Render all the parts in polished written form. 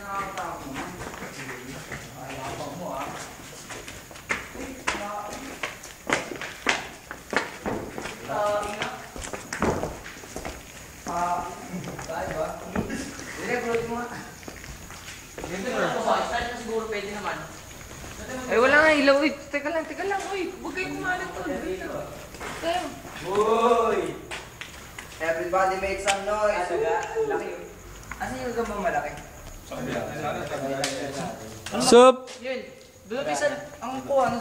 nakakatakot mo. Ay, lapang mo ah. Kaya ba? Direk, ulit mo nga. Start na siguro pwede naman. Eh wala nga ilaw, uy. Teka lang, uy. Huwag kayo kumalat to. Tayo. Uy! Everybody make some noise! Laki yun. Asan yung gambang malaki? Sup? Yun. Doon sa ang kuha,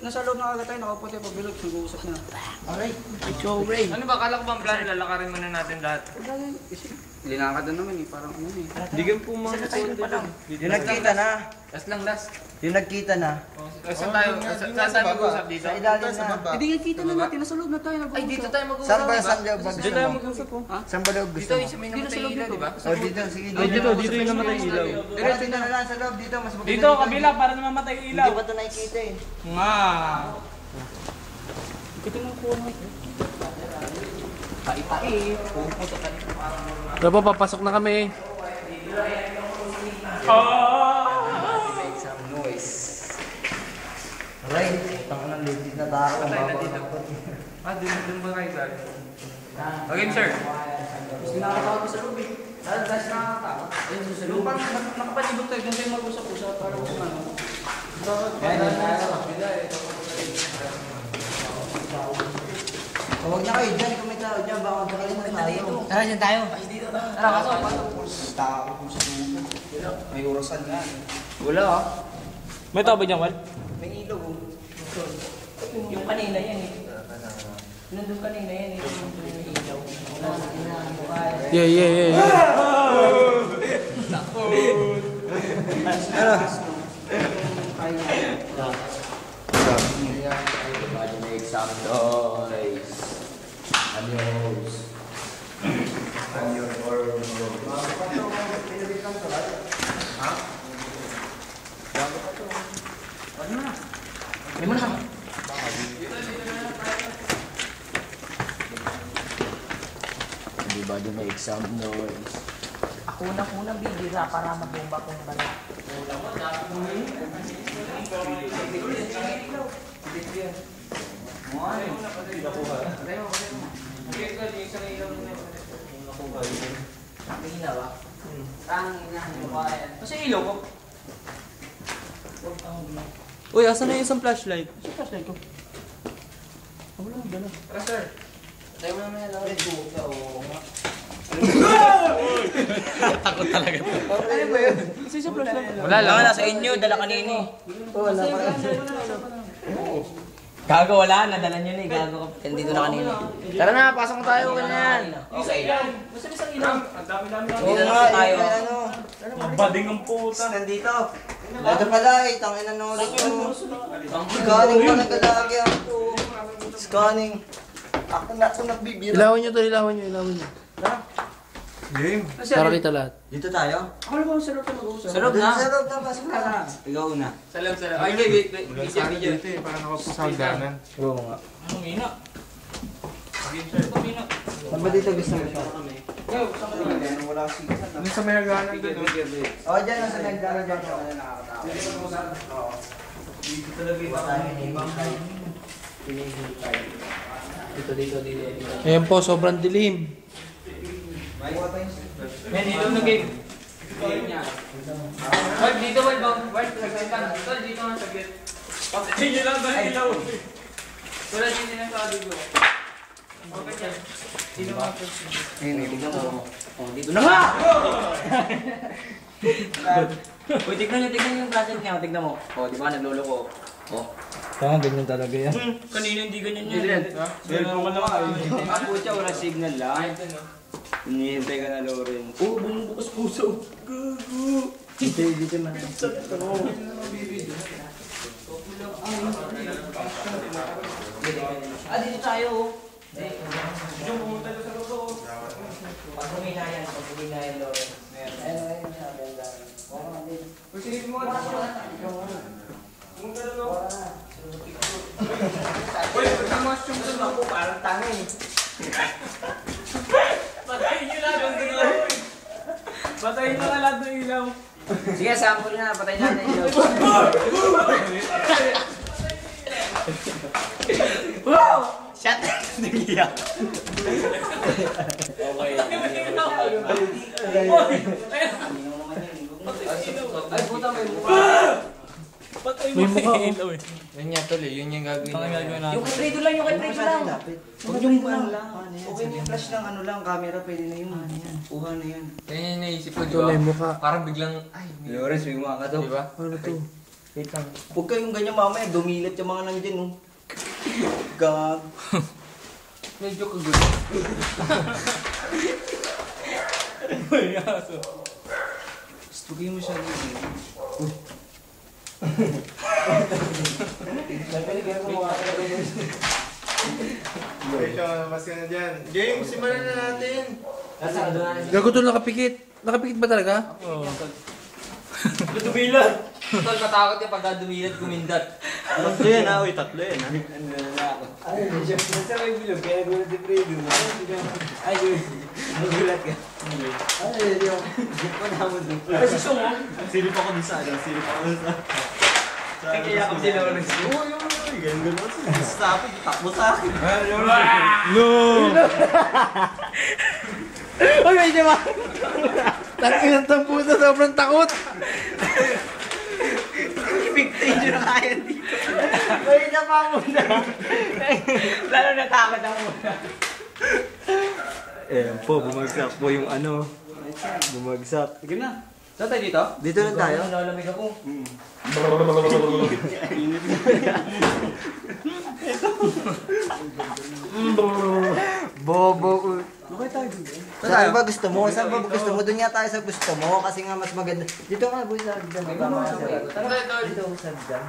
nasa loob na agad tayo, nakapunti pabilog, nag-uusap na. Alright, show Ray. Ano ba, kala ko bang plan, lalakarin muna natin lahat? Linakad na naman eh, parang ano eh. Hindi ka po mga Yung nagkita na. Last. Yung nagkita na. Saan tayo? Saan tayo mag-usap dito? Sa ilalim na. Hindi nagkita na natin, nasa loob na tayo nag-uusap. Ay, dito tayo mag-usap. Saan ba sa loob gusto Dito tayo mo? mag-usap po. Saan ba loob gusto Dito, mo? isa may namatay ilaw, di ba? O dito, sige. Dito yung namatay ilaw. Pero dito na lang sa loob, dito mas maganda. Dito, kabila, para na mamatay yung ilaw. Hindi ba ito nakikita eh? Nga. Kita mo po na. Paipai. Ito po, papasok na kami. Make some noise. Right, tanga ng legit na tao. Dun ba kayo sir? Okay, sir. Gusto nakakatawa ko sa loob eh. Dahil nakakatawa. Ayun, sa loob. Nakapalibot tayo, doon tayo mag-usap-usap para kung ano. Huwag na kayo dyan, kung may tao dyan, baka magkakalimutan tayo. Tara, dyan tayo. Tara, pasok. Tao ko sa dugo. May orasan nga. Wala ah. May tao ba dyan, Wal? May ilaw oh. Yung kanina yan eh. Nandun kanina yan eh. Yung ilaw. Yeah. Everybody make some noise. Anyos. Everybody make some noise. Ako na bibira para mabomba kong bala. Kasi ilaw ko. Uy, asan na yung isang flashlight? Sa flashlight ko. Wala nang dala. Tara, sir. Tayo mo naman lang. Takot talaga. Ano ba yun? Kasi sa flashlight. Wala lang. Wala sa inyo, dala kanini. Wala pa. Gago wala, nadala nyo na eh. Gago ka. Dito na kanina. Tara na, pasok na tayo ganyan. Okay. Basta isang ilaw. Ang dami-dami lang. Oo nga, tayo. Bading ang puta. Nandito. Ito pala eh, tangin na ulit ko. Scanning pa naglalagi ako. Scanning. Ako nagbibira. Ilawan nyo. Tara. Game. Para kita lahat. Dito tayo? Ako lang sa loob na mag-uusap. Sa loob na? Sa loob na, pasok na. Ikaw na. Salam. Ay, wait. Video. Dito eh, para nakapasagdanan. Oo nga. Ang ina. Saan ba dito gusto mo siya? Wala siya. Ano sa may haganan doon? O, dyan nasa nagdala dyan. Dito talaga Dito. Ayan po, sobrang dilim. May dito na game. Wal, dito, Wal. Saglit lang. Tol, dito nga saglit. Sige lang ba ilaw? Wala din din ang sabi ko. Okay yan. Sino nga po? Ayun, tignan mo. Oh, dito na nga! Uy, tignan yung flashlight niya. Tignan mo. Oh, di ba nagloloko? Oh. Tama, ganyan talaga yan. Kanina hindi ganyan yan. Cellphone ka naman. Ako siya, wala signal lang. Hinihintay ka na, Loren. Oh, bumubukas puso. Gago. Dito man. Dito tayo. Yung pumunta doon sa luto. Pag huminayan, Loren. Ayun, sabi ang dami. Oo, hindi. Sige mo. Pumunta doon ako. Uy, pagkamas yung doon ako, parang tanga eh. Patayin nyo lang. Patayin na ka lahat ng ilaw. Sige, sample na. Patay natin yung ilaw. Shut up! Nagiyak. Ay, puta may mukha. Patay mo sa ilaw eh. Yun nga tuloy, yun yung gagawin natin. Yung kay Fredo lang, yung kay Fredo lang. Huwag yung ano lang. Okay na yung flash ng ano lang, camera, pwede na yun. Kuha na yan. Yan yung naisip ko, di Tuloy ba? mukha. Parang biglang, ay, Lawrence, may mga ka to. di ba? Ano to? Wait lang. Huwag kayong ganyan mamaya, dumilat yung mga nandyan, no? Gag. Medyo kagulo. Stugay mo siya dito. Mas ka na dyan. Game, simulan na natin. Gago to nakapikit. Nakapikit ba talaga? Dumilat. Tol, matakot yung pagka dumilat, kumindat. Tatlo yan, ha? Uy, tatlo yan, ha? Ay, nasa may bilog, kaya nagulat si Fredo. Ay, yun. Nagulat ka. Ay, yun. Hindi ko naman doon. Ay, si Song, oh. Silip ako dun sa ano, silip ako dun sa... Kaya ako si Lawrence. Uy, ganun. Stop it, takbo sa akin. Uy, may diba? Tangin ng tampusa, sobrang takot. Pictage na kaya dito. Wait na pa muna. Lalo natakot ako muna. Ayan po, bumagsak po yung ano. Bumagsak. Sige na. Saan tayo dito? Dito lang tayo. Nalamig ako. Bobo. Saan ba gusto mo? Saan ba gusto mo? Doon nga tayo sa gusto mo kasi nga mas maganda. Dito nga, boy, sa hagdan. Dito ako sa hagdan.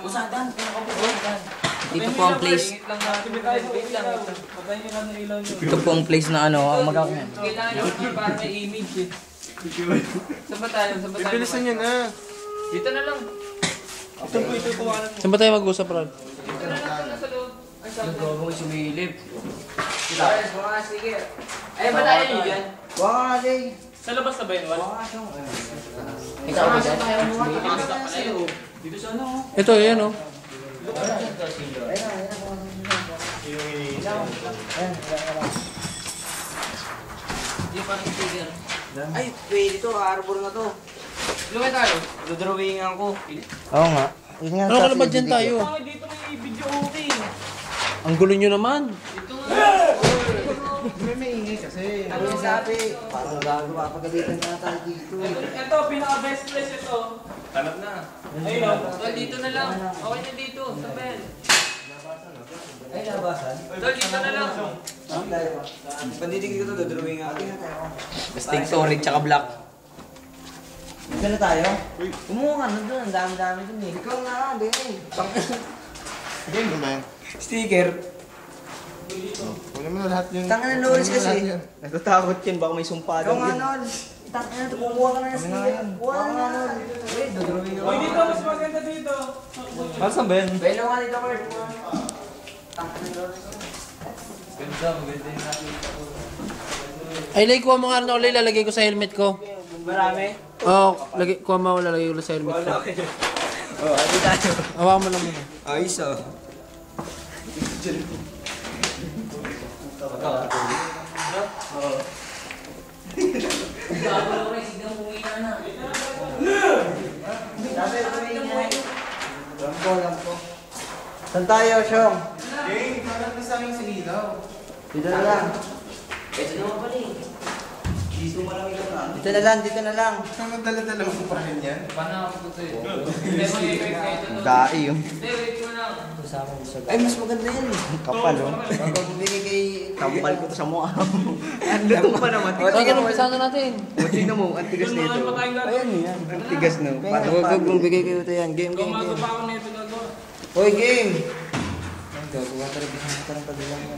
Usadan, pinakabusadan. Dito po ang place. Wait lang. Patayin nyo lang ng ilaw nyo. Ito po ang place na ano, ang Kailangan nyo para may image eh. Saan ba tayo? Saan ba tayo? Bilisan niya na. Dito na lang. Ito kuwanan mo. Saan ba tayo mag-usap, Rod? Dito na lang sa loob. Ay, saan tayo? Gawin sumilip. Lawrence, mga sige. Ay, ba tayo nyo dyan? Waka nga, Jay. Sa labas na ba yun, Wal? Waka siyang. Ikaw ba dyan? Dito sa ano? Ito, yan oh. Hindi pa ng trigger. Ay, pwede to. Arbor na to. Lumay tayo. Dodrawingan ko. Oo nga. Yun nga, Ano sa ka naman dyan CCTV. tayo? Bakit dito may video okay? Ang gulo nyo naman. Dito nga. May ingay kasi. Ano yung sabi? Parang gago, mapagalitan na tayo dito. Ito, pinaka-best place ito. Hanap na. Ayun o. Tol, dito na lang. Okay na dito. Sa bell. Ay, labasan. Tol, dito na lang. Pandidigil ko to, dodrawingan ko. Basting storage tsaka black. Dito na tayo? Kumuha ka na doon, ang dami-dami doon eh. Ikaw na, hindi. Game ba yan? Sticker. Kunin mo na lahat yun. Tanga na Lawrence Kunin mo na kasi. lahat yan. Natatakot yan, baka may sumpa Ikaw nga, Nol. Tanga na, kumuha ka na ng sticker. Kuha na, Nol. Wait, dodrawingan ko. Uy, dito. Mas maganda dito. Saan ba yan? Belo nga dito, Kurt. Tanga na, Lawrence. Ay, like, kuha mo nga rin ako, Lay, lalagay ko sa helmet ko. Marami. Oo, kuha mo, lalagay ko sa helmet ko. Oh, adi tayo. Hawa mo lang muna. Ayos ah. Bago lang rin. Signan mo uwi na. Lampo. Saan tayo, Syong? Game, hanap na sa aming sinilaw. Dito na lang. Ito naman pala eh. Dito na lang, dito na lang. Saan magdala-dala mo pa rin yan? Paano ako ito eh? Hindi mo i-wait kayo ito. Dai yung. Hindi, wait mo lang. Ay, mas maganda yan eh. Kapal, oh. Pag bumili kay... Kampal ko to sa mukha. Ando pa naman. Tingnan mo, umpisa na natin. Tingnan mo, ang tigas Doon nito. naman pa tayong gagawin. Ayan yan. Ang tigas no. Parang Huwag kung bigay kayo ito yan. Game, game, Gumago game. pa ako nito gagawa. Hoy, game! Ang gagawa talaga sa mga parang pagbilang mo.